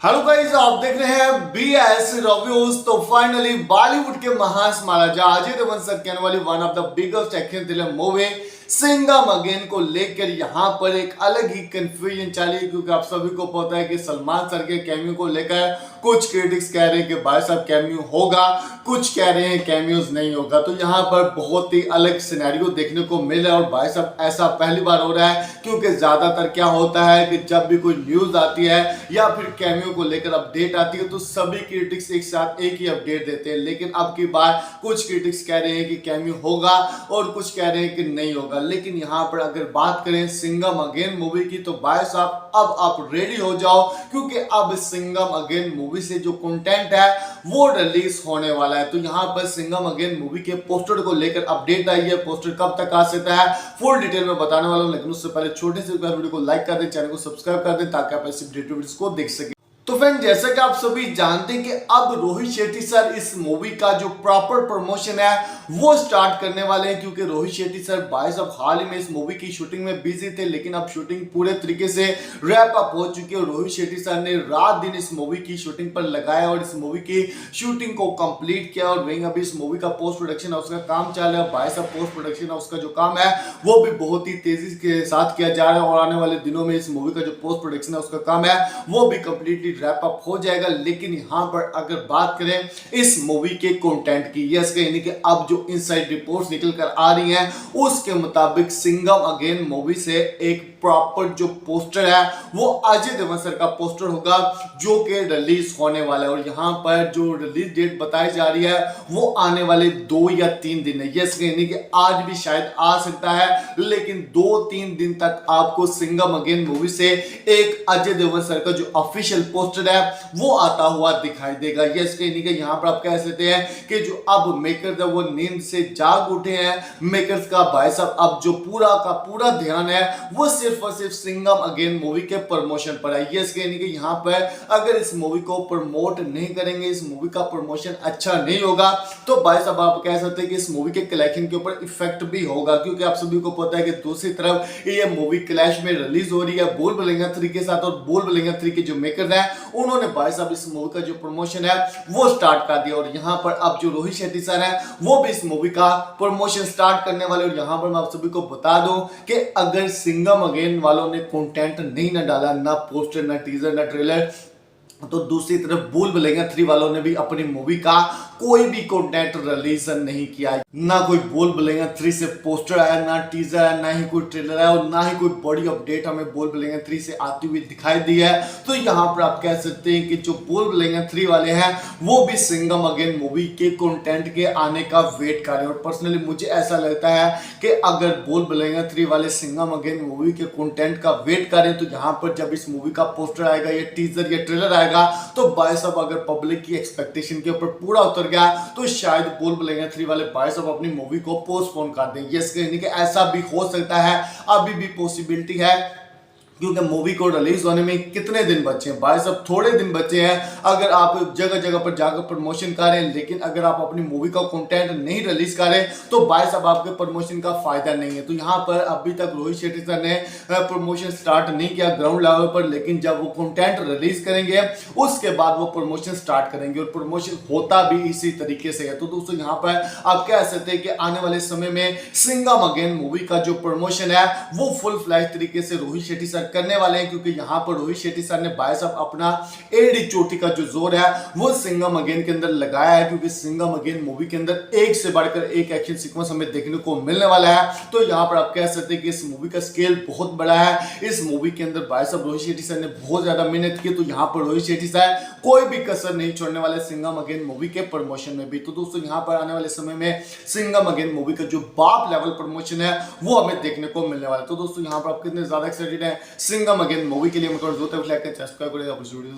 Hello guys, आप देख रहे हैं BS रिव्यूज। तो फाइनली बॉलीवुड के महान महाराजा अजय देवगन सर कहने वाली one of the biggest action thriller movie Singham again को लेकर यहाँ पर एक अलग ही कंफ्यूजन चली, क्योंकि आप सभी को पता है कि सलमान सर के कैमियो को लेकर कुछ क्रिटिक्स कह रहे हैं कि भाई साहब कैमियो होगा, कुछ कह रहे हैं कैमियोज नहीं होगा। तो यहाँ पर बहुत ही अलग सिनेरियो देखने को मिल रहा है और भाई साहब ऐसा पहली बार हो रहा है, क्योंकि ज्यादातर क्या होता है कि जब भी कोई न्यूज आती है या फिर कैमियो को लेकर अपडेट आती है तो सभी क्रिटिक्स एक साथ एक ही अपडेट देते हैं। लेकिन अब की बार कुछ क्रिटिक्स कह रहे हैं कि कैमियो होगा और कुछ कह रहे हैं कि नहीं होगा। लेकिन यहां पर अगर बात करें सिंघम अगेन मूवी की, तो भाई साहब अब आप रेडी हो जाओ, क्योंकि अब सिंघम अगेन मूवी से जो कंटेंट है वो रिलीज होने वाला है। तो यहां पर सिंघम अगेन मूवी के पोस्टर को लेकर अपडेट आई है। पोस्टर कब तक आ सकता है फुल डिटेल में बताने वाला हूं, लेकिन उससे पहले छोटे से वीडियो को लाइक कर दें, चैनल को सब्सक्राइब कर दें ताकि आप ऐसी वीडियोस को देख सकें। तो फ्रेंड, जैसा कि आप सभी जानते हैं कि अब रोहित शेट्टी सर इस मूवी का जो प्रॉपर प्रमोशन है वो स्टार्ट करने वाले हैं, क्योंकि रोहित शेट्टी सर भाई साहब हाल ही में इस मूवी की शूटिंग में बिजी थे, लेकिन अब शूटिंग पूरे तरीके से रैप अप हो चुकी है। रोहित शेट्टी सर ने रात दिन इस मूवी की शूटिंग पर लगाया और इस मूवी की शूटिंग को कंप्लीट किया और वहीं अभी इस मूवी का पोस्ट प्रोडक्शन है उसका काम चल रहा है। भाई साहब पोस्ट प्रोडक्शन है उसका जो काम है वो भी बहुत ही तेजी के साथ किया जा रहा है और आने वाले दिनों में इस मूवी का जो पोस्ट प्रोडक्शन है उसका काम है वो भी कंप्लीटली रैप अप हो जाएगा। लेकिन यहां पर अगर बात करें इस मूवी के कंटेंट की, यस यानी कि अब जो इनसाइड रिपोर्ट्स निकल कर आ रही हैं उसके मुताबिक सिंघम अगेन मूवी से एक प्रॉपर जो पोस्टर है वो अजय देवगन सर का पोस्टर होगा जो कि रिलीज होने वाला है। और यहां पर जो रिलीज डेट बताई जा रही है वो आने वाले 2 या 3 दिन है। यस यानी कि आज भी शायद आ सकता है, लेकिन 2-3 दिन तक आपको सिंघम अगेन मूवी से एक अजय देवगन सर का जो ऑफिशियल पोस्टर है वो आता हुआ दिखाई देगा। यस यानी कि यहां पर आप कह सकते हैं कि जो अब मेकर्स है वो नींद से जाग उठे हैं। मेकर्स का भाई साहब अब जो पूरा का पूरा ध्यान है वो सिर्फ और सिर्फ सिंघम अगेन मूवी के प्रमोशन पर है। यस यानी कि यहां पर अगर इस मूवी को प्रमोट नहीं करेंगे, इस मूवी का प्रमोशन अच्छा नहीं होगा, तो भाई साहब आप कह सकते हैं कि इस मूवी के कलेक्शन के ऊपर इफेक्ट भी होगा, क्योंकि आप सभी को पता है कि दूसरी तरफ ये मूवी क्लैश में रिलीज हो रही है भूल भुलैया 3 के साथ, और भूल भुलैया 3 के जो मेकर्स हैं उन्होंने भाई साहब इस मूवी का जो प्रमोशन है वो स्टार्ट कर दिया। और यहां पर अब जो रोहित शेट्टी सर है वो भी इस मूवी का प्रमोशन स्टार्ट करने वाले। और यहां पर मैं आप सभी को बता दूं कि अगर सिंघम अगेन वालों ने कंटेंट नहीं ना डाला, ना पोस्टर, ना टीजर, ना ट्रेलर, तो दूसरी तरफ भूल भुलैया 3 वालों ने भी अपनी मूवी का कोई भी कंटेंट रिलीज नहीं किया। ना कोई भूल भुलैया 3 से पोस्टर आया, ना टीजर आया, ना ही कोई ट्रेलर आया और ना ही कोई बड़ी अपडेट हमें भूल भुलैया 3 से आती हुई दिखाई दी है। तो यहां पर आप कह सकते हैं कि जो भूल भुलैया 3 वाले हैं वो भी सिंघम अगेन मूवी के कंटेंट के आने का वेट कर रहे हैं। और पर्सनली मुझे ऐसा लगता है कि अगर भूल भुलैया 3 वाले सिंघम अगेन मूवी के कंटेंट का वेट करें, तो यहां पर जब इस मूवी का पोस्टर आएगा या टीजर या ट्रेलर आएगा, तो भाई साहब अगर पब्लिक की एक्सपेक्टेशन के ऊपर पूरा उतर गया तो शायद भूल भुलैया 3 वाले भाई साहब अपनी मूवी को पोस्टपोन कर दें। यस यानी कि ऐसा भी हो सकता है, अभी भी पॉसिबिलिटी है, क्योंकि मूवी को रिलीज होने में कितने दिन बचे हैं भाई साहब, थोड़े दिन बचे हैं। अगर आप जगह जगह पर जाकर प्रमोशन करें, लेकिन अगर आप अपनी मूवी का कंटेंट नहीं रिलीज करें तो भाई साहब आपके प्रमोशन का फायदा नहीं है। तो यहाँ पर अभी तक रोहित शेट्टी सर ने प्रमोशन स्टार्ट नहीं किया ग्राउंड लेवल पर, लेकिन जब वो कंटेंट रिलीज करेंगे उसके बाद वो प्रमोशन स्टार्ट करेंगे और प्रमोशन होता भी इसी तरीके से है। तो दोस्तों यहाँ पर आप कह सकते हैं कि आने वाले समय में सिंघम अगेन मूवी का जो प्रमोशन है वो फुल फ्लैश तरीके से रोहित शेट्टी सर करने वाले हैं, क्योंकि यहां पर रोहित शेट्टी सर ने भाई साहब अपना एडी चोटी का जो जोर है वो सिंघम अगेन के अंदर लगाया है, क्योंकि सिंघम अगेन मूवी के अंदर एक से बढ़कर एक एक्शन सीक्वेंस हमें देखने को मिलने वाला है। तो यहां पर आप कह सकते हैं कि इस मूवी का स्केल बहुत बड़ा है। इस मूवी के अंदर भाई साहब रोहित शेट्टी सर ने बहुत ज्यादा मेहनत की, तो यहां पर रोहित शेट्टी सर कोई भी कसर नहीं छोड़ने वाले सिंघम अगेन मूवी के प्रमोशन में भी। तो दोस्तों यहां पर आने वाले समय में सिंघम अगेन मूवी का जो बाप लेवल प्रमोशन है वो हमें देखने को मिलने वाला है। तो दोस्तों यहां पर आप कितने ज्यादा एक्साइटेड हैं सिंघम अगेन मूवी के लिए? मैं सब्सक्राइब करें।